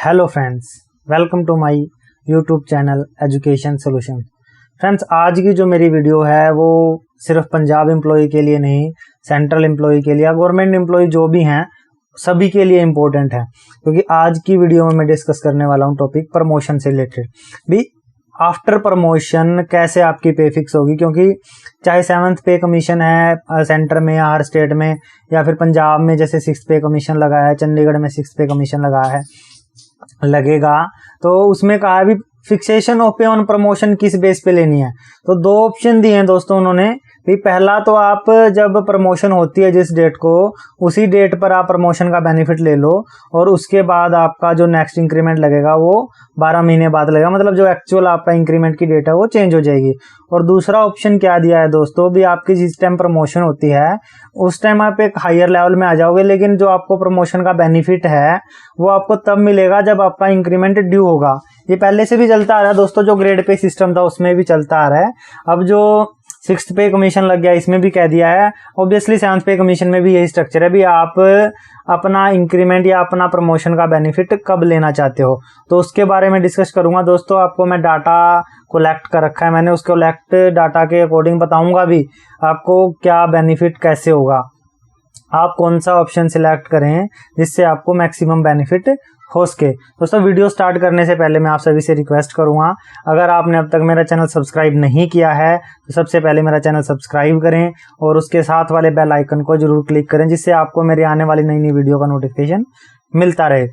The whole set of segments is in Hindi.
Hello friends, welcome to my YouTube channel education solution. Friends, आज की जो मेरी वीडियो है वो सिर्फ पंजाब एम्प्लॉय के लिए नहीं, सेंट्रल एम्प्लॉय के लिए, गवर्नमेंट एम्प्लॉय जो भी हैं सभी के लिए इम्पोर्टेंट है, क्योंकि आज की वीडियो में मैं डिस्कस करने वाला हूँ टॉपिक प्रमोशन से रिलेटेड भी। आफ्टर प्रमोशन कैसे आपकी पे फिक्स होगी, क्योंकि चाहे 7th पे कमीशन है सेंटर में या हर स्टेट में, या फिर पंजाब में जैसे 6th पे कमीशन लगा है, चंडीगढ़ में 6th पे कमीशन लगा है लगेगा, तो उसमें कहा है भी फिक्सेशन ऑफ पे ऑन प्रमोशन किस बेस पे लेनी है। तो दो ऑप्शन दिए हैं दोस्तों उन्होंने भी। पहला तो आप जब प्रमोशन होती है जिस डेट को, उसी डेट पर आप प्रमोशन का बेनिफिट ले लो, और उसके बाद आपका जो नेक्स्ट इंक्रीमेंट लगेगा वो 12 महीने बाद लगेगा, मतलब जो एक्चुअल आपका इंक्रीमेंट की डेट है वो चेंज हो जाएगी। और दूसरा ऑप्शन क्या दिया है दोस्तों भी, आपकी जिस टाइम प्रमोशन होती है उस टाइम आप एक हायर लेवल में आ जाओगे, लेकिन जो आपको प्रमोशन का बेनिफिट है वो आपको तब मिलेगा जब आपका इंक्रीमेंट ड्यू होगा। ये पहले से भी चलता आ रहा है दोस्तों, जो ग्रेड पे सिस्टम था उसमें भी चलता आ रहा है। अब जो 6th पे कमीशन लग गया इसमें भी कह दिया है, ऑब्वियसली 7th पे कमीशन में भी यही स्ट्रक्चर है भी। आप अपना इंक्रीमेंट या अपना प्रमोशन का बेनिफिट कब लेना चाहते हो, तो उसके बारे में डिस्कस करूंगा दोस्तों। आपको मैं डाटा कलेक्ट कर रखा है मैंने, उसको कलेक्ट डाटा के अकॉर्डिंग बताऊंगा भी आपको क्या बेनिफिट कैसे होगा, आप कौन सा ऑप्शन सिलेक्ट करें जिससे आपको मैक्सिमम बेनिफिट हो सके। दोस्तों, वीडियो स्टार्ट करने से पहले मैं आप सभी से रिक्वेस्ट करूंगा, अगर आपने अब तक मेरा चैनल सब्सक्राइब नहीं किया है तो सबसे पहले मेरा चैनल सब्सक्राइब करें और उसके साथ वाले बेल आइकन को जरूर क्लिक करें, जिससे आपको मेरी आने वाली नई नई वीडियो का नोटिफिकेशन मिलता रहे।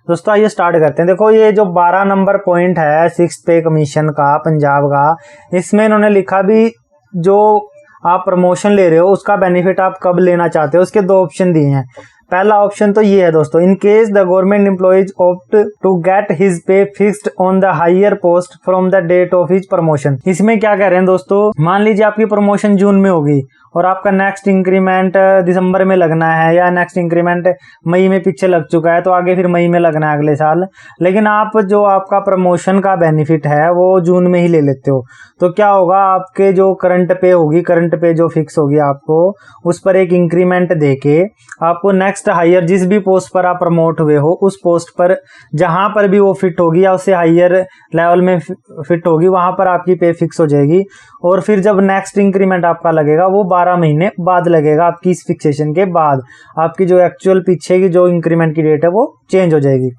दोस्तों, आइए स्टार्ट करते हैं। देखो, ये जो 12 नंबर पॉइंट है 6th पे कमीशन का पंजाब का, इसमें इन्होंने लिखा भी जो आप प्रमोशन ले रहे हो उसका बेनिफिट आप कब लेना चाहते हो, उसके दो ऑप्शन दिए हैं। पहला ऑप्शन तो ये है दोस्तों, in case the government employees opt to get his pay fixed on the higher post from the date of his promotion. इसमें क्या कह रहे हैं दोस्तों, मान लीजिए आपकी प्रमोशन जून में होगी और आपका नेक्स्ट इंक्रीमेंट दिसंबर में लगना है, या नेक्स्ट इंक्रीमेंट मई में पीछे लग चुका है तो आगे फिर मई में लगना है अगले साल, लेकिन आप जो आपका प्रमोशन का बेनिफिट है वो जून में ही ले लेते हो, तो क्या होगा, आपके जो करंट पे होगी, करंट पे जो फिक्स होगी आपको, उस पर एक इंक्रीमेंट देके आपको नेक्स्ट हायर जिस भी पोस्ट पर आप प्रमोट हुए हो उस पोस्ट पर जहां पर भी वो फिट होगी या उससे हायर लेवल में फिट होगी, वहां पर आपकी पे फिक्स हो जाएगी। और फिर जब नेक्स्ट इंक्रीमेंट आपका लगेगा वो 12 महीने बाद लगेगा, आपकी इस फिक्सेशन के बाद आपकी जो एक्चुअल पीछे की जो इंक्रीमेंट की डेट है वो चेंज हो जाएगी।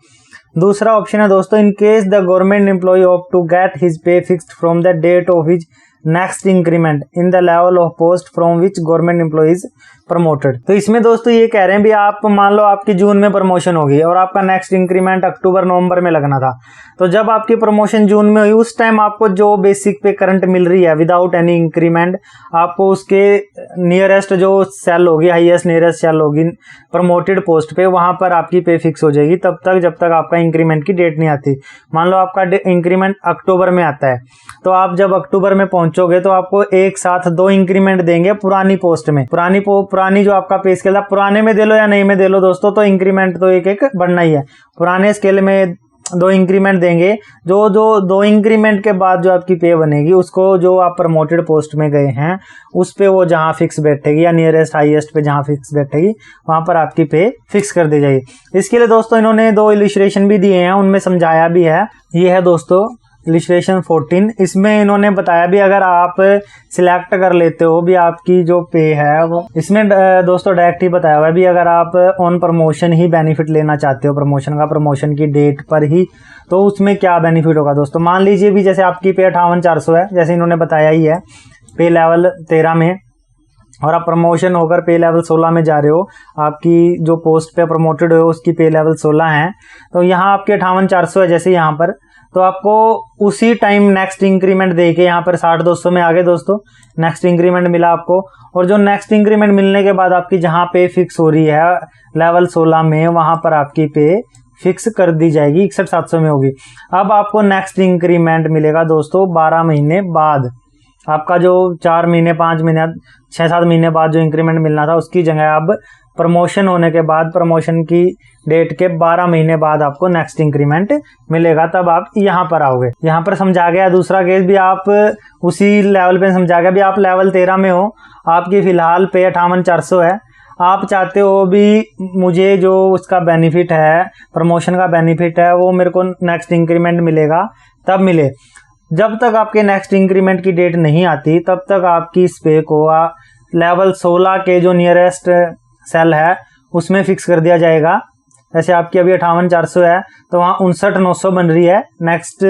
दूसरा ऑप्शन है दोस्तों, in case the government employee opt to get his pay fixed from the date of his next increment in the level of post from which government employee is promoted. तो इसमें दोस्तों ये कह रहे हैं भी, आप मान लो आपकी जून में प्रमोशन होगी और आपका नेक्स्ट इंक्रीमेंट अक्टूबर नवंबर में लगना था, तो जब आपकी प्रमोशन जून में हुई उस टाइम आपको जो बेसिक पे करंट मिल रही है विदाउट एनी इंक्रीमेंट, आपको उसके नियरेस्ट जो सेल होगी, हाईएस्ट नियरेस्ट सेल होगी प्रमोटेड पोस्ट पे, वहां पर आपकी पे फिक्स हो जाएगी तब तक जब तक आपका इंक्रीमेंट की डेट नहीं आती। मान लो आपका इंक्रीमेंट अक्टूबर में आता है, तो आप जब अक्टूबर में पहुंचोगे तो आपको एक साथ 2 इंक्रीमेंट देंगे पुरानी पोस्ट में। पुरानी जो आपका पे स्केल था, पुराने में दे लो या नई में दे लो दोस्तों, तो इंक्रीमेंट तो एक एक बढ़ना ही है। पुराने स्केल में 2 इंक्रीमेंट देंगे, जो 2 इंक्रीमेंट के बाद जो आपकी पे बनेगी उसको जो आप प्रमोटेड पोस्ट में गए हैं उस पे वो जहां फिक्स बैठेगी या नियरेस्ट हाईएस्ट पे जहां फिक्स बैठेगी वहां पर आपकी पे फिक्स कर दी जाएगी। इसके लिए दोस्तों इन्होंने 2 इलस्ट्रेशन भी दिए हैं, उनमें समझाया भी है। ये है दोस्तों इलस्ट्रेशन 14, इसमें इन्होंने बताया भी अगर आप सिलेक्ट कर लेते हो भी आपकी जो पे है वो, इसमें दोस्तों डायरेक्ट ही बताया हुआ है भी, अगर आप ऑन प्रमोशन ही बेनिफिट लेना चाहते हो प्रमोशन का, प्रमोशन की डेट पर ही, तो उसमें क्या बेनिफिट होगा दोस्तों। मान लीजिए भी जैसे आपकी पे 58,400 है, जैसे इन्होंने बताया ही है, पे लेवल 13 में, और आप प्रमोशन होकर पे लेवल 16 में जा रहे हो, आपकी जो पोस्ट पे प्रमोटेड हो उसकी पे लेवल 16 है, तो यहाँ आपके 58,400 है जैसे यहाँ पर, तो आपको उसी टाइम नेक्स्ट इंक्रीमेंट देके यहाँ पर 60,200 में आ गए दोस्तों, नेक्स्ट इंक्रीमेंट मिला आपको। और जो नेक्स्ट इंक्रीमेंट मिलने के बाद आपकी जहाँ पे फिक्स हो रही है लेवल 16 में, वहां पर आपकी पे फिक्स कर दी जाएगी, 61,700 में होगी। अब आपको नेक्स्ट इंक्रीमेंट मिलेगा दोस्तों 12 महीने बाद। आपका जो 4 महीने 5 महीने 6-7 महीने बाद जो इंक्रीमेंट मिलना था उसकी जगह अब प्रमोशन होने के बाद, प्रमोशन की डेट के 12 महीने बाद आपको नेक्स्ट इंक्रीमेंट मिलेगा, तब आप यहाँ पर आओगे। यहाँ पर समझा गया। दूसरा केस भी आप उसी लेवल पे समझा गया भी, आप लेवल 13 में हो, आपकी फिलहाल पे 58,400 है, आप चाहते हो भी मुझे जो उसका बेनिफिट है, प्रमोशन का बेनिफिट है, वो मेरे को नेक्स्ट इंक्रीमेंट मिलेगा तब मिले। जब तक आपके नेक्स्ट इंक्रीमेंट की डेट नहीं आती तब तक आपकी इस पे को लेवल 16 के जो नियरेस्ट सेल है उसमें फिक्स कर दिया जाएगा। जैसे आपकी अभी 58,400 है तो वहाँ 59,900 बन रही है नेक्स्ट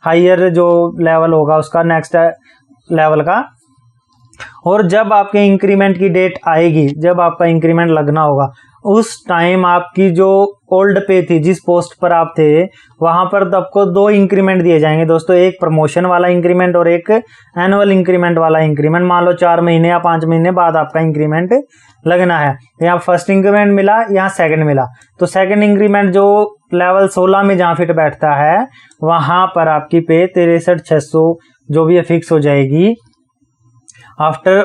हायर जो लेवल होगा उसका, नेक्स्ट लेवल का। और जब आपके इंक्रीमेंट की डेट आएगी, जब आपका इंक्रीमेंट लगना होगा, उस टाइम आपकी जो ओल्ड पे थी, जिस पोस्ट पर आप थे, वहां पर तो आपको 2 इंक्रीमेंट दिए जाएंगे दोस्तों, एक प्रमोशन वाला इंक्रीमेंट और एक एनुअल इंक्रीमेंट वाला इंक्रीमेंट। मान लो 4 महीने या 5 महीने बाद आपका इंक्रीमेंट लगना है। यहाँ फर्स्ट इंक्रीमेंट मिला, यहाँ सेकंड मिला, तो सेकंड इंक्रीमेंट जो लेवल 16 में जहाँ फिट बैठता है वहां पर आपकी पे 63,600 जो भी फिक्स हो जाएगी आफ्टर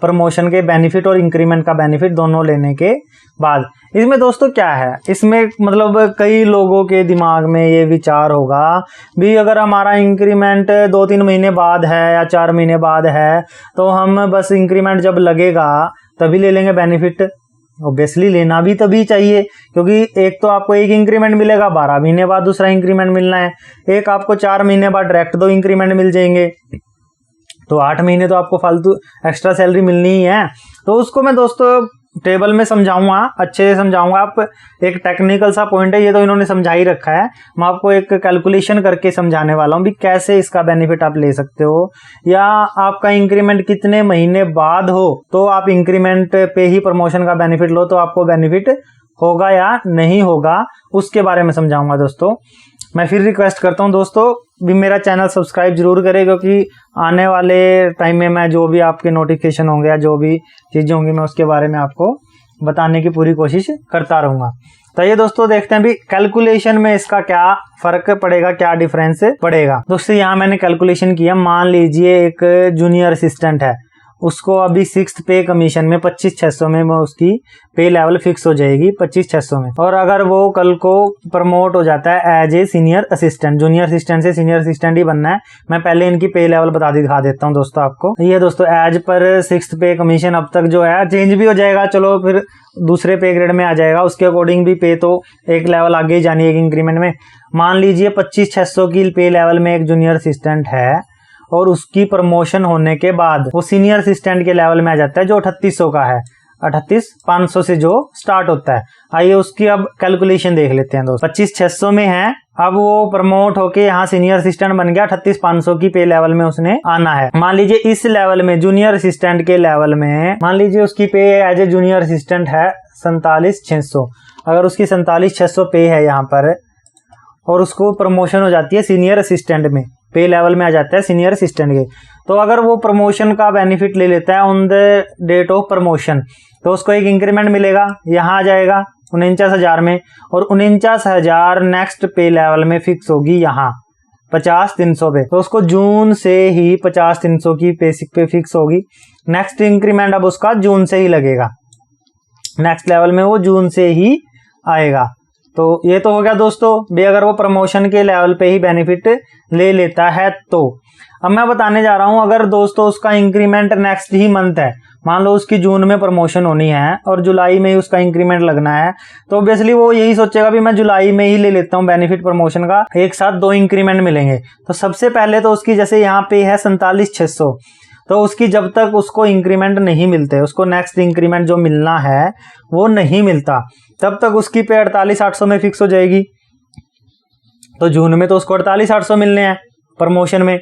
प्रमोशन के बेनिफिट और इंक्रीमेंट का बेनिफिट दोनों लेने के बाद। इसमें दोस्तों क्या है, इसमें मतलब कई लोगों के दिमाग में ये विचार होगा भी अगर हमारा इंक्रीमेंट 2-3 महीने बाद है या 4 महीने बाद है तो हम बस इंक्रीमेंट जब लगेगा तभी ले लेंगे बेनिफिट। ऑब्वियसली लेना भी तभी चाहिए, क्योंकि एक तो आपको एक इंक्रीमेंट मिलेगा, 12 महीने बाद दूसरा इंक्रीमेंट मिलना है, एक आपको 4 महीने बाद डायरेक्ट 2 इंक्रीमेंट मिल जाएंगे, तो 8 महीने तो आपको फालतू एक्स्ट्रा सैलरी मिलनी ही है। तो उसको मैं दोस्तों टेबल में समझाऊंगा, अच्छे से समझाऊंगा। आप एक टेक्निकल सा पॉइंट है, ये तो इन्होंने समझा ही रखा है, मैं आपको एक कैलकुलेशन करके समझाने वाला हूँ भी कैसे इसका बेनिफिट आप ले सकते हो, या आपका इंक्रीमेंट कितने महीने बाद हो तो आप इंक्रीमेंट पे ही प्रमोशन का बेनिफिट लो तो आपको बेनिफिट होगा या नहीं होगा, उसके बारे में समझाऊंगा दोस्तों। मैं फिर रिक्वेस्ट करता हूं दोस्तों भी मेरा चैनल सब्सक्राइब जरूर करें, क्योंकि आने वाले टाइम में मैं जो भी आपके नोटिफिकेशन होंगे या जो भी चीज़ें होंगी मैं उसके बारे में आपको बताने की पूरी कोशिश करता रहूँगा। तो ये दोस्तों देखते हैं भी कैलकुलेशन में इसका क्या फर्क पड़ेगा, क्या डिफरेंस पड़ेगा। दोस्तों यहाँ मैंने कैलकुलेशन किया, मान लीजिए एक जूनियर असिस्टेंट है, उसको अभी 6th पे कमीशन में 25,600 में उसकी पे लेवल फिक्स हो जाएगी 25,600 में। और अगर वो कल को प्रमोट हो जाता है as a senior assistant, junior assistant से सीनियर असिस्टेंट ही बनना है। मैं पहले इनकी पे लेवल दिखा देता हूँ दोस्तों आपको। ये दोस्तों एज पर 6th पे कमीशन अब तक जो है चेंज भी हो जाएगा, चलो फिर दूसरे पे ग्रेड में आ जाएगा, उसके अकॉर्डिंग भी पे तो एक लेवल आगे ही जानी है इंक्रीमेंट में। मान लीजिए 25,600 की पे लेवल में एक जूनियर असिस्टेंट है और उसकी प्रमोशन होने के बाद वो सीनियर असिस्टेंट के लेवल में आ जाता है जो 3800 का है, 38,500 से जो स्टार्ट होता है। आइए उसकी अब कैलकुलेशन देख लेते हैं दोस्तों। 25,600 में है, अब वो प्रमोट होके यहाँ सीनियर असिस्टेंट बन गया, 38,500 की पे लेवल में उसने आना है। मान लीजिए इस लेवल में जूनियर असिस्टेंट के लेवल में मान लीजिए उसकी पे एज ए जूनियर असिस्टेंट है 47,600। अगर उसकी 47,600 पे है यहाँ पर और उसको प्रमोशन हो जाती है सीनियर असिस्टेंट में, पे लेवल में आ जाता है सीनियर असिस्टेंट के, तो अगर वो प्रमोशन का बेनिफिट ले लेता है on the date of promotion तो उसको एक इंक्रीमेंट मिलेगा, यहाँ आ जाएगा 49,000 में, और 49,000 नेक्स्ट पे लेवल में फिक्स होगी यहाँ 50,300 पे, तो उसको जून से ही 50,300 की बेसिक पे फिक्स होगी। नेक्स्ट इंक्रीमेंट अब उसका जून से ही लगेगा, नेक्स्ट लेवल में वो जून से ही आएगा। तो ये तो हो गया दोस्तों भी अगर वो प्रमोशन के लेवल पे ही बेनिफिट ले लेता है तो। अब मैं बताने जा रहा हूं अगर दोस्तों उसका इंक्रीमेंट नेक्स्ट ही मंथ है, मान लो उसकी जून में प्रमोशन होनी है और जुलाई में ही उसका इंक्रीमेंट लगना है, तो ऑब्वियसली वो यही सोचेगा भी मैं जुलाई में ही ले लेता हूं बेनिफिट प्रमोशन का, एक साथ 2 इंक्रीमेंट मिलेंगे। तो सबसे पहले तो उसकी जैसे यहाँ पे है 47,600, तो उसकी जब तक उसको इंक्रीमेंट नहीं मिलते, उसको नेक्स्ट इंक्रीमेंट जो मिलना है वो नहीं मिलता, तब तक उसकी पे 48,800 में फिक्स हो जाएगी। तो जून में तो उसको 48,800 मिलने हैं प्रमोशन में,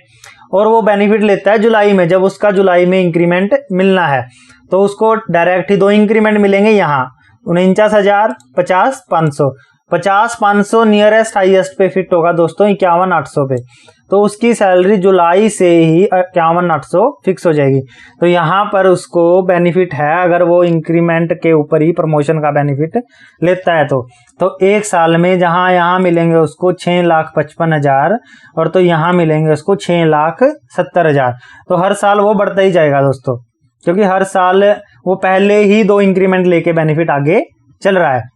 और वो बेनिफिट लेता है जुलाई में, जब उसका जुलाई में इंक्रीमेंट मिलना है तो उसको डायरेक्ट ही 2 इंक्रीमेंट मिलेंगे यहाँ 49,000, 50,500। 50,500 नियरेस्ट हाईएस्ट पे फिट होगा दोस्तों 51,800 पे, तो उसकी सैलरी जुलाई से ही 51,800 फिक्स हो जाएगी। तो यहाँ पर उसको बेनिफिट है अगर वो इंक्रीमेंट के ऊपर ही प्रमोशन का बेनिफिट लेता है तो एक साल में जहाँ यहाँ मिलेंगे उसको 6,55,000 और तो यहाँ मिलेंगे उसको 6,70,000, तो हर साल वो बढ़ता ही जाएगा दोस्तों, क्योंकि हर साल वो पहले ही 2 इंक्रीमेंट लेके बेनिफिट आगे चल रहा है।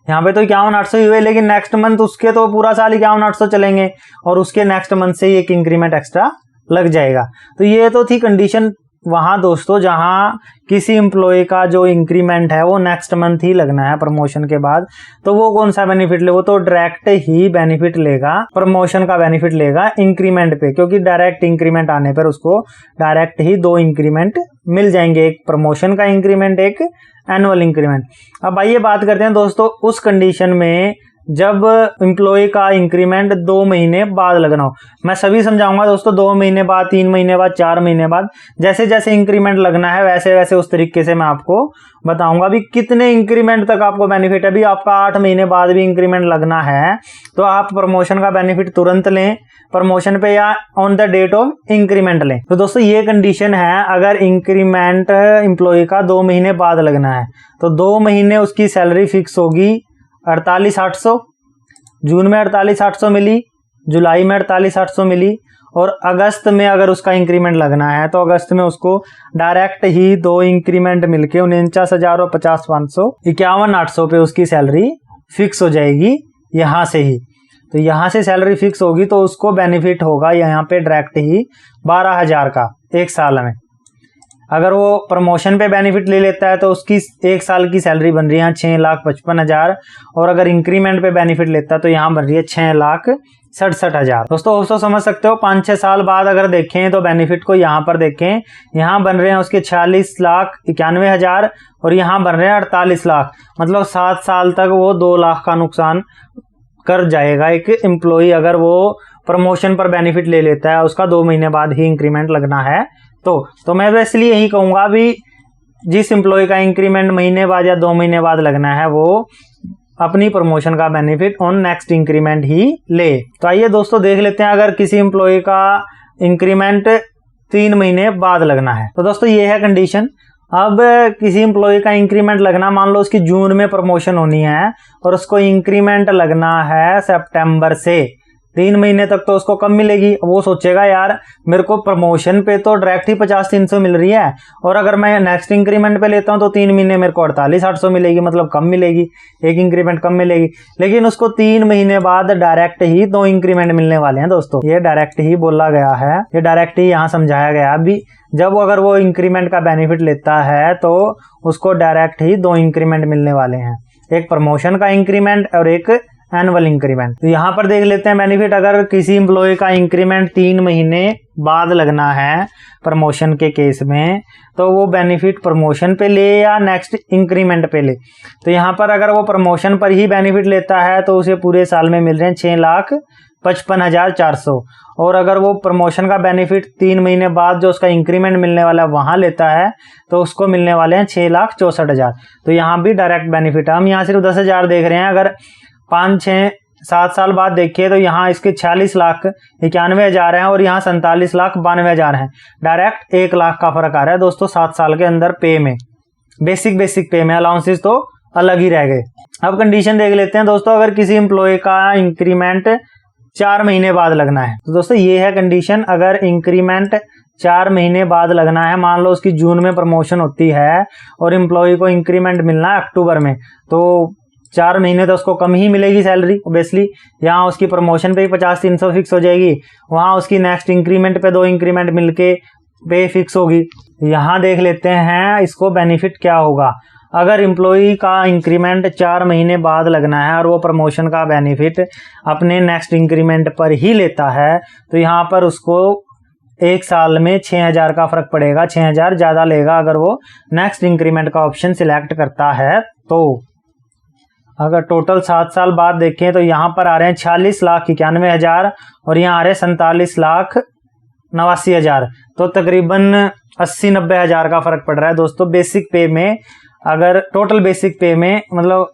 यहाँ पे तो 51,800 ही हुए, लेकिन नेक्स्ट मंथ उसके तो पूरा साल 51,800 चलेंगे और उसके नेक्स्ट मंथ से ही एक इंक्रीमेंट एक्स्ट्रा लग जाएगा। तो ये तो थी कंडीशन वहाँ दोस्तों जहाँ किसी एम्प्लॉय का जो इंक्रीमेंट है वो नेक्स्ट मंथ ही लगना है प्रमोशन के बाद, तो वो कौन सा बेनिफिट ले, वो तो डायरेक्ट ही बेनिफिट लेगा, प्रमोशन का बेनिफिट लेगा इंक्रीमेंट पे, क्योंकि डायरेक्ट इंक्रीमेंट आने पर उसको डायरेक्ट ही 2 इंक्रीमेंट मिल जाएंगे, एक प्रमोशन का इंक्रीमेंट, एक एनुअल इंक्रीमेंट। अब आइए बात करते हैं दोस्तों उस कंडीशन में जब एम्प्लॉय का इंक्रीमेंट 2 महीने बाद लगना हो। मैं सभी समझाऊंगा दोस्तों, 2 महीने बाद, 3 महीने बाद, 4 महीने बाद, जैसे जैसे इंक्रीमेंट लगना है वैसे वैसे उस तरीके से मैं आपको बताऊंगा भी कितने इंक्रीमेंट तक आपको बेनिफिट है। अभी आपका 8 महीने बाद भी इंक्रीमेंट लगना है तो आप प्रमोशन का बेनिफिट तुरंत लें प्रमोशन पे या on the date of increment लें। तो दोस्तों ये कंडीशन है, अगर इंक्रीमेंट एम्प्लॉय का 2 महीने बाद लगना है तो 2 महीने उसकी सैलरी फिक्स होगी 48,800, जून में 48,800 मिली, जुलाई में 48,800 मिली, और अगस्त में अगर उसका इंक्रीमेंट लगना है तो अगस्त में उसको डायरेक्ट ही 2 इंक्रीमेंट मिलके 49,000 और 50,500 51,800 पे उसकी सैलरी फिक्स हो जाएगी यहाँ से ही। तो यहाँ से सैलरी फिक्स होगी तो उसको बेनिफिट होगा यहाँ पे डायरेक्ट ही 12,000 का 1 साल में। अगर वो प्रमोशन पे बेनिफिट ले लेता है तो उसकी 1 साल की सैलरी बन रही है 6,55,000, और अगर इंक्रीमेंट पे बेनिफिट लेता है तो यहाँ बन रही है 6,67,000। दोस्तों समझ सकते हो 5-6 साल बाद अगर देखें तो बेनिफिट को यहाँ पर देखें, यहाँ बन रहे हैं उसके 46,91,000 और यहाँ बन रहे हैं 48 लाख, मतलब 7 साल तक वो 2 लाख का नुकसान कर जाएगा एक एम्प्लॉय अगर वो प्रमोशन पर बेनिफिट ले लेता है, उसका 2 महीने बाद ही इंक्रीमेंट लगना है। तो मैं इसलिए यही कहूंगा भी जिस एम्प्लॉय का इंक्रीमेंट महीने बाद या 2 महीने बाद लगना है वो अपनी प्रमोशन का बेनिफिट ऑन नेक्स्ट इंक्रीमेंट ही ले। तो आइए दोस्तों देख लेते हैं अगर किसी एम्प्लॉय का इंक्रीमेंट 3 महीने बाद लगना है। तो दोस्तों ये है कंडीशन। अब किसी एम्प्लॉय का इंक्रीमेंट लगना, मान लो उसकी जून में प्रमोशन होनी है और उसको इंक्रीमेंट लगना है सितंबर से, 3 महीने तक तो उसको कम मिलेगी। वो सोचेगा यार मेरे को प्रमोशन पे तो डायरेक्ट ही 50-300 मिल रही है, और अगर मैं नेक्स्ट इंक्रीमेंट पे लेता हूँ तो 3 महीने मेरे को 48,800 मिलेगी, मतलब कम मिलेगी, एक इंक्रीमेंट कम मिलेगी। लेकिन उसको 3 महीने बाद डायरेक्ट ही 2 इंक्रीमेंट मिलने वाले हैं दोस्तों, ये डायरेक्ट ही बोला गया है, ये डायरेक्ट ही यहाँ समझाया गया। अभी जब अगर वो इंक्रीमेंट का बेनिफिट लेता है तो उसको डायरेक्ट ही 2 इंक्रीमेंट मिलने वाले हैं, एक प्रमोशन का इंक्रीमेंट और एक एनुअल इंक्रीमेंट। तो यहाँ पर देख लेते हैं बेनिफिट, अगर किसी एम्प्लॉय का इंक्रीमेंट 3 महीने बाद लगना है प्रमोशन के केस में तो वो बेनिफिट प्रमोशन पे ले या नेक्स्ट इंक्रीमेंट पे ले। तो यहाँ पर अगर वो प्रमोशन पर ही बेनिफिट लेता है तो उसे पूरे साल में मिल रहे हैं 6,55,400, और अगर वो प्रमोशन का बेनिफिट 3 महीने बाद जो उसका इंक्रीमेंट मिलने वाला है वहां लेता है तो उसको मिलने वाले हैं 6,64,000। तो यहाँ भी डायरेक्ट बेनिफिट है। हम यहाँ सिर्फ 10,000 देख रहे हैं, अगर 5-6-7 साल बाद देखिए तो यहाँ इसके 46,91,000 हैं और यहाँ 47,92,000 हैं। डायरेक्ट 1 लाख का फर्क आ रहा है दोस्तों 7 साल के अंदर पे में, बेसिक पे में। अलाउंसेस तो अलग ही रह गए। अब कंडीशन देख लेते हैं दोस्तों, अगर किसी एम्प्लॉय का इंक्रीमेंट 4 महीने बाद लगना है तो दोस्तों ये है कंडीशन, अगर इंक्रीमेंट 4 महीने बाद लगना है, मान लो उसकी जून में प्रमोशन होती है और एम्प्लॉय को इंक्रीमेंट मिलना है अक्टूबर में, तो 4 महीने तो उसको कम ही मिलेगी सैलरी ओब्वियसली। यहाँ उसकी प्रमोशन पे ही 50-300 फिक्स हो जाएगी, वहाँ उसकी नेक्स्ट इंक्रीमेंट पे 2 इंक्रीमेंट मिलके पे फिक्स होगी। यहाँ देख लेते हैं इसको बेनिफिट क्या होगा। अगर एम्प्लॉई का इंक्रीमेंट 4 महीने बाद लगना है और वो प्रमोशन का बेनिफिट अपने नेक्स्ट इंक्रीमेंट पर ही लेता है तो यहाँ पर उसको 1 साल में 6,000 का फर्क पड़ेगा, 6,000 ज्यादा लेगा अगर वो नेक्स्ट इंक्रीमेंट का ऑप्शन सिलेक्ट करता है। तो अगर टोटल 7 साल बाद देखें तो यहाँ पर आ रहे हैं 46,91,000 और यहाँ आ रहे हैं 47,89,000, तो तकरीबन 80-90,000 का फर्क पड़ रहा है दोस्तों बेसिक पे में। अगर टोटल बेसिक पे में मतलब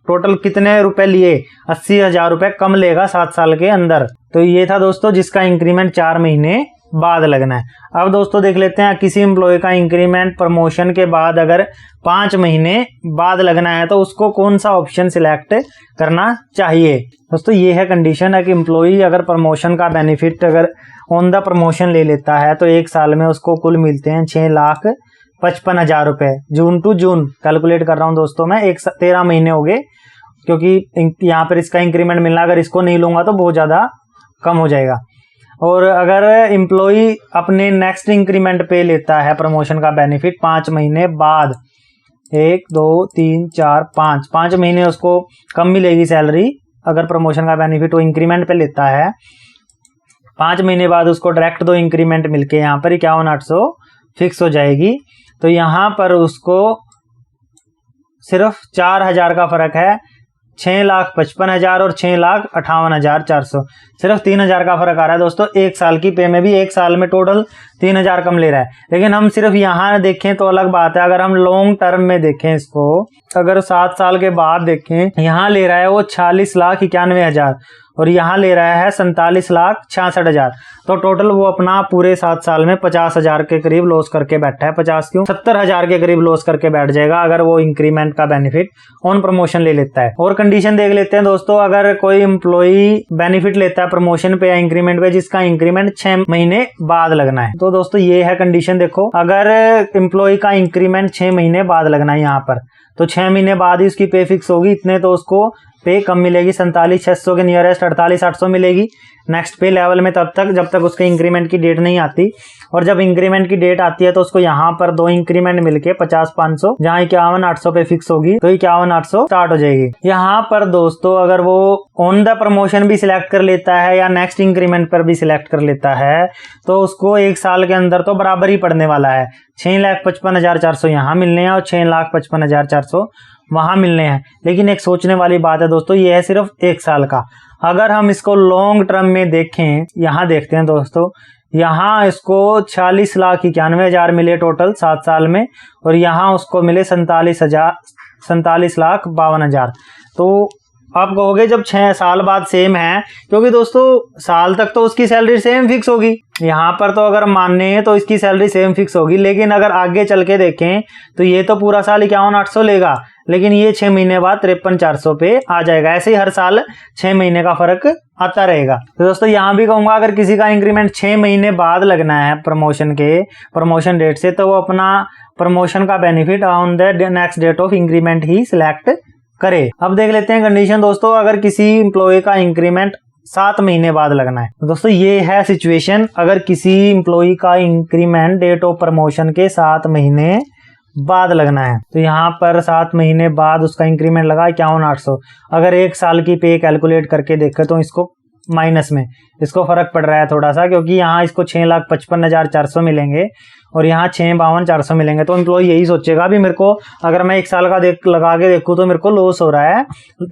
टोटल कितने रुपए लिए, 80,000 रुपए कम लेगा 7 साल के अंदर। तो ये था दोस्तों जिसका इंक्रीमेंट 4 महीने बाद लगना है। अब दोस्तों देख लेते हैं किसी एम्प्लॉय का इंक्रीमेंट प्रमोशन के बाद अगर 5 महीने बाद लगना है तो उसको कौन सा ऑप्शन सिलेक्ट करना चाहिए। दोस्तों ये है कंडीशन है कि एम्प्लॉय अगर प्रमोशन का बेनिफिट अगर ऑन द प्रमोशन ले लेता है तो 1 साल में उसको कुल मिलते हैं 6,55,000 रुपए। जून टू जून कैलकुलेट कर रहा हूं दोस्तों मैं, 13 महीने हो गए क्योंकि यहाँ पर इसका इंक्रीमेंट मिलना, अगर इसको नहीं लूंगा तो बहुत ज्यादा कम हो जाएगा। और अगर एम्प्लॉई अपने नेक्स्ट इंक्रीमेंट पे लेता है प्रमोशन का बेनिफिट 5 महीने बाद, 1 2 3 4 5 महीने उसको कम मिलेगी सैलरी, अगर प्रमोशन का बेनिफिट वो इंक्रीमेंट पे लेता है, 5 महीने बाद उसको डायरेक्ट 2 इंक्रीमेंट मिलके यहाँ पर 51,800 फिक्स हो जाएगी। तो यहाँ पर उसको सिर्फ 4,000 का फर्क है, 6,55,000 और 6,58,400, सिर्फ 3,000 का फर्क आ रहा है दोस्तों। एक साल की पे में भी एक साल में टोटल 3,000 कम ले रहा है। लेकिन हम सिर्फ यहाँ देखें तो अलग बात है, अगर हम लॉन्ग टर्म में देखें इसको, अगर 7 साल के बाद देखें, यहाँ ले रहा है वो 46,91,000 और यहाँ ले रहा है 47,66,000। तो टोटल वो अपना पूरे 7 साल में 50,000 के करीब लॉस करके बैठा है। 50 क्यों, 70,000 के करीब लॉस करके बैठ जाएगा अगर वो इंक्रीमेंट का बेनिफिट ऑन प्रमोशन ले लेता है। और कंडीशन देख लेते हैं दोस्तों, अगर कोई एम्प्लॉई बेनिफिट लेता है प्रमोशन पे या इंक्रीमेंट पे जिसका इंक्रीमेंट 6 महीने बाद लगना है, तो दोस्तों ये है कंडीशन। देखो, अगर एम्प्लॉई का इंक्रीमेंट 6 महीने बाद लगना है यहाँ पर, तो 6 महीने बाद ही उसकी पे फिक्स होगी, इतने तो उसको पे कम मिलेगी, 47,600 के नियरेस्ट 48,800 मिलेगी नेक्स्ट पे लेवल में, तब तक जब तक उसके इंक्रीमेंट की डेट नहीं आती। और जब इंक्रीमेंट की डेट आती है तो उसको यहाँ पर 2 इंक्रीमेंट मिलके 50,500, जहाँ 51,800 पे फिक्स होगी, तो 51,800 स्टार्ट हो जाएगी। यहाँ पर दोस्तों अगर वो ऑन द प्रमोशन भी सिलेक्ट कर लेता है या नेक्स्ट इंक्रीमेंट पर भी सिलेक्ट कर लेता है, तो उसको 1 साल के अंदर तो बराबर ही पड़ने वाला है। 6,55,400 यहाँ मिलने हैं और 6,55,400 वहां मिलने हैं। लेकिन एक सोचने वाली बात है दोस्तों, ये है सिर्फ 1 साल का। अगर हम इसको लॉन्ग टर्म में देखें, यहाँ देखते हैं दोस्तों, यहाँ इसको 46,91,000 मिले टोटल 7 साल में, और यहाँ उसको मिले 47,52,000। तो आप कहोगे जब 6 साल बाद सेम है, क्योंकि दोस्तों साल तक तो उसकी सैलरी सेम फिक्स होगी। यहाँ पर तो अगर माने तो इसकी सैलरी सेम फिक्स होगी, लेकिन अगर आगे चल के देखें तो ये तो पूरा साल 51,800 लेगा, लेकिन ये 6 महीने बाद 53,400 पे आ जाएगा। ऐसे ही हर साल 6 महीने का फर्क आता रहेगा। तो दोस्तों यहाँ भी कहूंगा, अगर किसी का इंक्रीमेंट 6 महीने बाद लगना है प्रमोशन डेट से, तो वो अपना प्रमोशन का benefit on the next date of increment ही सिलेक्ट करे। अब देख लेते हैं कंडीशन दोस्तों, अगर किसी एम्प्लॉय का इंक्रीमेंट 7 महीने बाद लगना है, तो दोस्तों ये है सिचुएशन। अगर किसी एम्प्लॉय का इंक्रीमेंट डेट ऑफ प्रमोशन के 7 महीने बाद लगना है, तो यहाँ पर 7 महीने बाद उसका इंक्रीमेंट लगा 51,800। अगर 1 साल की पे कैलकुलेट करके देखें तो इसको माइनस में इसको फर्क पड़ रहा है थोड़ा सा, क्योंकि यहाँ इसको 6,55,400 मिलेंगे और यहाँ 6,52,400 मिलेंगे। तो एम्प्लॉय यही सोचेगा, अभी मेरे को अगर मैं 1 साल का लगा के देखूँ तो मेरे को लॉस हो रहा है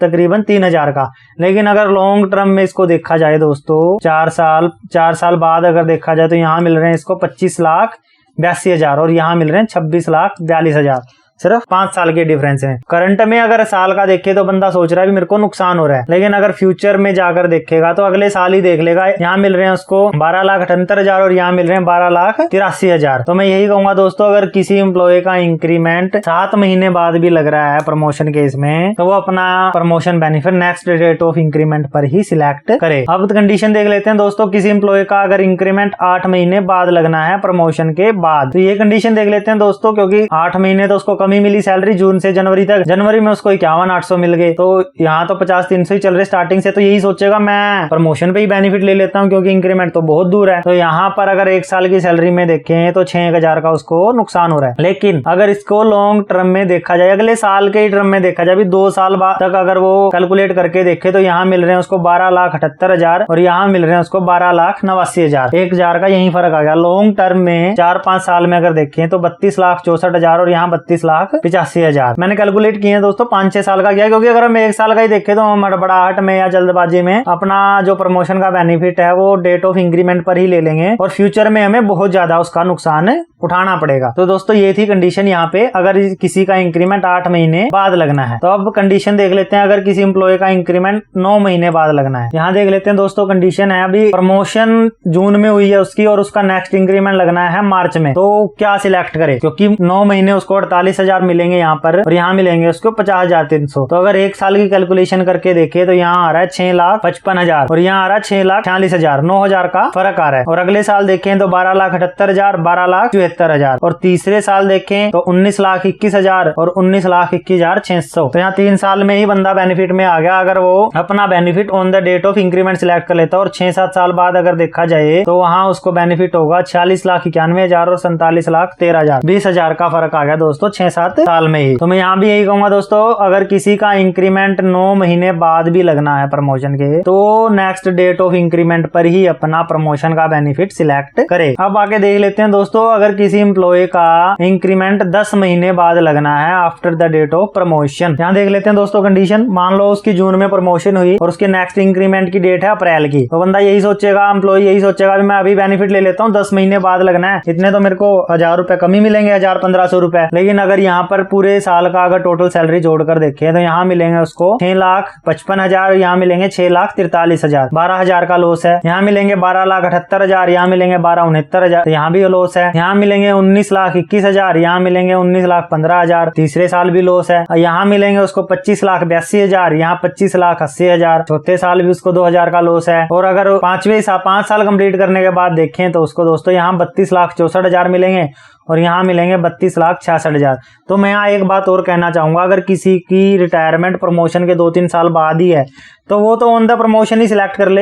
तकरीबन 3,000 का। लेकिन अगर लॉन्ग टर्म में इसको देखा जाए दोस्तों, 4 साल बाद अगर देखा जाए, तो यहाँ मिल रहे हैं इसको 25,82,000 और यहाँ मिल रहे हैं 26,42,000, सिर्फ 5 साल के डिफरेंस है। करंट में अगर साल का देखे तो बंदा सोच रहा है भी मेरे को नुकसान हो रहा है, लेकिन अगर फ्यूचर में जाकर देखेगा तो अगले साल ही देख लेगा, यहाँ मिल रहे हैं उसको 12,78,000 और यहाँ मिल रहे हैं 12,83,000। तो मैं यही कहूंगा दोस्तों, अगर किसी एम्प्लॉय का इंक्रीमेंट 7 महीने बाद भी लग रहा है प्रमोशन केस में, तो वो अपना promotion benefit next date of increment पर ही सिलेक्ट करे। अब कंडीशन देख लेते हैं दोस्तों, किसी एम्प्लॉय का अगर इंक्रीमेंट 8 महीने बाद लगना है प्रमोशन के बाद, तो ये कंडीशन देख लेते हैं दोस्तों, क्योंकि 8 महीने तो उसको कमी मिली सैलरी जून से जनवरी तक, जनवरी में उसको 51,800 मिल गए, तो यहाँ तो 50,300 ही चल रहे स्टार्टिंग से। तो यही सोचेगा मैं प्रमोशन पे ही बेनिफिट ले लेता हूँ, क्योंकि इंक्रीमेंट तो बहुत दूर है। तो यहाँ पर अगर 1 साल की सैलरी में देखें तो 6,000 का उसको नुकसान हो रहा है। लेकिन अगर इसको लॉन्ग टर्म में देखा जाए, अगले साल के ही टर्म में देखा जाए, 2 साल बाद तक अगर वो कैलकुलेट करके देखे, तो यहाँ मिल रहे हैं उसको 12,78,000 और यहाँ मिल रहे हैं उसको 12,89,000। 1,000 का यही फर्क आ गया। लॉन्ग टर्म में 4-5 साल में अगर देखें तो 32,64,000 और यहाँ 32,85,000 मैंने कैलकुलेट किए हैं दोस्तों। 5-6 साल का किया, क्योंकि अगर हम 1 साल का ही देखें तो हम हड़बड़ाहट में या जल्दबाजी में अपना जो प्रमोशन का बेनिफिट है वो डेट ऑफ इंक्रीमेंट पर ही ले लेंगे और फ्यूचर में हमें बहुत ज्यादा उसका नुकसान उठाना पड़ेगा। तो दोस्तों ये थी कंडीशन यहाँ पे, अगर किसी का इंक्रीमेंट 8 महीने बाद लगना है। तो अब कंडीशन देख लेते हैं, अगर किसी एम्प्लॉय का इंक्रीमेंट 9 महीने बाद लगना है। यहाँ देख लेते हैं दोस्तों कंडीशन है, अभी प्रमोशन जून में हुई है उसकी और उसका नेक्स्ट इंक्रीमेंट लगना है मार्च में, तो क्या सिलेक्ट करे, क्योंकि 9 महीने उसको 48,000 40,000 मिलेंगे यहाँ पर, और यहाँ मिलेंगे उसको 50,300। तो अगर एक साल की कैलकुलेशन करके देखे तो यहाँ आ रहा है 6,55,000 और यहाँ आ रहा है 6,46,000, 9,000 का फर्क आ रहा है। और अगले साल देखें तो 12,78,000, 12,74,000, और तीसरे साल देखें तो 19,21,000 और 19,21,600। तो यहाँ 3 साल में ही बंदा बेनिफिट में आ गया। अगर वो अपना benefit on the date of increment select कर लेता और 6-7 साल बाद अगर देखा जाए तो वहाँ उसको बेनिफिट होगा 46,91,000 और 47,13,000, 20,000 का फर्क आ गया दोस्तों 6-7 साल में ही। तो मैं यहाँ भी यही कहूंगा दोस्तों, अगर किसी का इंक्रीमेंट 9 महीने बाद भी लगना है प्रमोशन के, तो नेक्स्ट डेट ऑफ इंक्रीमेंट पर ही अपना प्रमोशन का बेनिफिट सिलेक्ट करे। अब आगे देख लेते हैं दोस्तों, अगर किसी एम्प्लॉय का इंक्रीमेंट 10 महीने बाद लगना है after the date of promotion. यहाँ देख लेते हैं दोस्तों कंडीशन। मान लो उसकी जून में प्रमोशन हुई और उसके नेक्स्ट इंक्रीमेंट की डेट है अप्रैल की, तो बंदा यही सोचेगा, एम्प्लॉय यही सोचेगा मैं अभी बेनिफिट ले लेता हूँ, 10 महीने बाद लगना है, इतने तो मेरे को 1,000 रुपए कम ही मिलेंगे, 1,000-1,500 रुपए। लेकिन अगर यहाँ पर पूरे साल का अगर टोटल सैलरी जोड़कर देखें तो यहाँ मिलेंगे उसको 6,55,000, यहाँ मिलेंगे 6,43,000, 12,000 का लॉस है। यहाँ मिलेंगे 12,78,000, यहाँ मिलेंगे 12,69,000, यहाँ भी लॉस है। यहाँ मिलेंगे 19,21,000, यहाँ मिलेंगे 19,15,000, तीसरे साल भी लॉस है। यहाँ मिलेंगे उसको 25,82,000, यहाँ 25,80,000, चौथे साल भी उसको 2,000 का लॉस है। और अगर 5 साल कंप्लीट करने के बाद देखें तो उसको दोस्तों यहाँ 32,64,000 मिलेंगे और यहाँ मिलेंगे 32,66,000। तो मैं यहाँ एक बात और कहना चाहूंगा, अगर किसी की रिटायरमेंट प्रमोशन के 2-3 साल बाद ही है तो वो तो on the promotion he select कर ले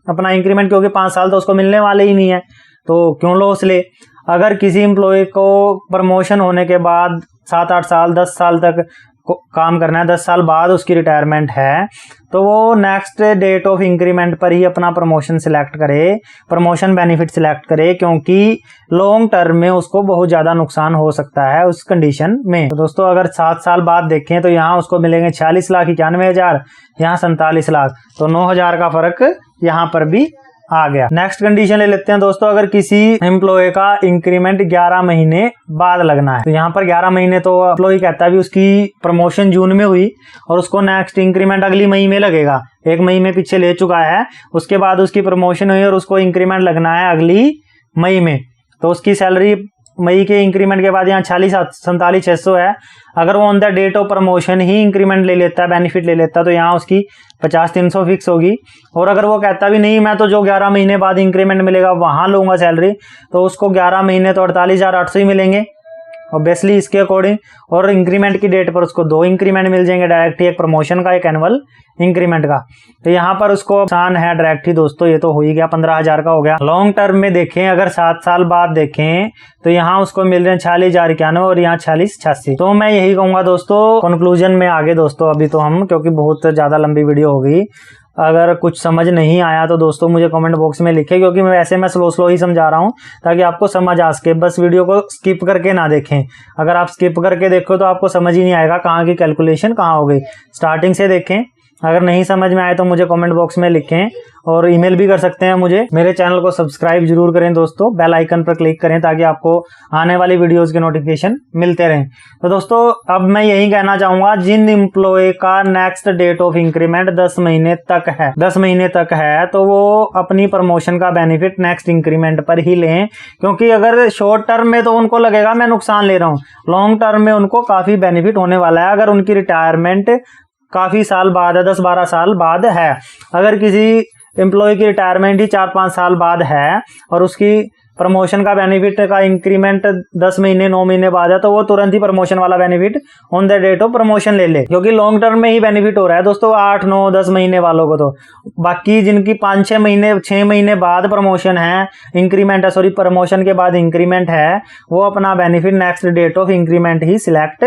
अपना इंक्रीमेंट, क्योंकि 5 साल तो उसको मिलने वाले ही नहीं है, तो क्यों लॉस ले। अगर किसी एम्प्लॉय को प्रमोशन होने के बाद 7-8 साल 10 साल तक काम करना है, 10 साल बाद उसकी रिटायरमेंट है, तो वो नेक्स्ट डेट ऑफ इंक्रीमेंट पर ही अपना प्रमोशन सिलेक्ट करे, प्रमोशन बेनिफिट सिलेक्ट करे, क्योंकि लॉन्ग टर्म में उसको बहुत ज्यादा नुकसान हो सकता है उस कंडीशन में। तो दोस्तों अगर 7 साल बाद देखें तो यहाँ उसको मिलेंगे 46,91,000, यहाँ 47 लाख, तो 9,000 का फर्क यहाँ पर भी आ गया। नेक्स्ट कंडीशन ले लेते हैं दोस्तों, अगर किसी एम्प्लॉय का इंक्रीमेंट 11 महीने बाद लगना है, तो यहाँ पर 11 महीने तो एम्प्लॉय कहता है भी उसकी प्रमोशन जून में हुई और उसको नेक्स्ट इंक्रीमेंट अगली मई में लगेगा, 1 मई में पीछे ले चुका है, उसके बाद उसकी प्रमोशन हुई और उसको इंक्रीमेंट लगना है अगली मई में, तो उसकी सैलरी मई के इंक्रीमेंट के बाद यहाँ 47,600 है। अगर वो on the date of promotion ही इंक्रीमेंट ले लेता है, बेनिफिट ले लेता है, तो यहाँ उसकी 50,300 फिक्स होगी। और अगर वो कहता भी नहीं मैं तो जो 11 महीने बाद इंक्रीमेंट मिलेगा वहां लूंगा सैलरी, तो उसको 11 महीने तो 48,800 ही मिलेंगे ऑब्वियसली इसके अकॉर्डिंग। और इंक्रीमेंट की डेट पर उसको 2 इंक्रीमेंट मिल जाएंगे डायरेक्ट ही, एक प्रमोशन का एक एनुअल इंक्रीमेंट का। तो यहाँ पर उसको आसान है डायरेक्ट ही दोस्तों, ये तो हो ही गया 15,000 का हो गया। लॉन्ग टर्म में देखें, अगर 7 साल बाद देखें तो यहाँ उसको मिल रहे हैं 46,91 और यहाँ 46,86। तो मैं यही कहूंगा दोस्तों, कंक्लूजन में आगे दोस्तों अभी तो हम, क्योंकि बहुत ज्यादा लंबी वीडियो हो गई, अगर कुछ समझ नहीं आया तो दोस्तों मुझे कमेंट बॉक्स में लिखें, क्योंकि मैं स्लो ही समझा रहा हूं ताकि आपको समझ आ सके। बस वीडियो को स्किप करके ना देखें, अगर आप स्किप करके देखो तो आपको समझ ही नहीं आएगा कहाँ की कैलकुलेशन कहाँ हो गई। स्टार्टिंग से देखें, अगर नहीं समझ में आए तो मुझे कमेंट बॉक्स में लिखें और ईमेल भी कर सकते हैं मुझे। मेरे चैनल को सब्सक्राइब जरूर करें दोस्तों, बेल आइकन पर क्लिक करें ताकि आपको आने वाली वीडियोस के नोटिफिकेशन मिलते रहें। तो दोस्तों अब मैं यही कहना चाहूंगा, जिन एम्प्लॉय का नेक्स्ट डेट ऑफ इंक्रीमेंट 10 महीने तक है तो वो अपनी प्रमोशन का बेनिफिट नेक्स्ट इंक्रीमेंट पर ही लें, क्योंकि अगर शॉर्ट टर्म में तो उनको लगेगा मैं नुकसान ले रहा हूँ, लॉन्ग टर्म में उनको काफी बेनिफिट होने वाला है अगर उनकी रिटायरमेंट काफी साल बाद है, 10-12 साल बाद है। अगर किसी एम्प्लॉय की रिटायरमेंट ही 4-5 साल बाद है और उसकी प्रमोशन का बेनिफिट का इंक्रीमेंट 10 महीने 9 महीने बाद है, तो वो तुरंत ही प्रमोशन वाला benefit on the date of promotion ले ले, क्योंकि लॉन्ग टर्म में ही बेनिफिट हो रहा है दोस्तों 8-9-10 महीने वालों को। तो बाकी जिनकी 5-6 महीने 6 महीने बाद प्रमोशन है, इंक्रीमेंट है, सॉरी प्रमोशन के बाद इंक्रीमेंट है, वो अपना benefit next date of increment ही सिलेक्ट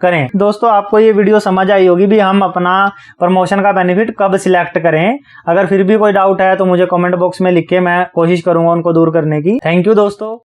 करें। दोस्तों आपको ये वीडियो समझ आई होगी भी हम अपना प्रमोशन का बेनिफिट कब सिलेक्ट करें। अगर फिर भी कोई डाउट है तो मुझे कमेंट बॉक्स में लिख के मैं कोशिश करूंगा उनको दूर करने की। थैंक यू दोस्तों।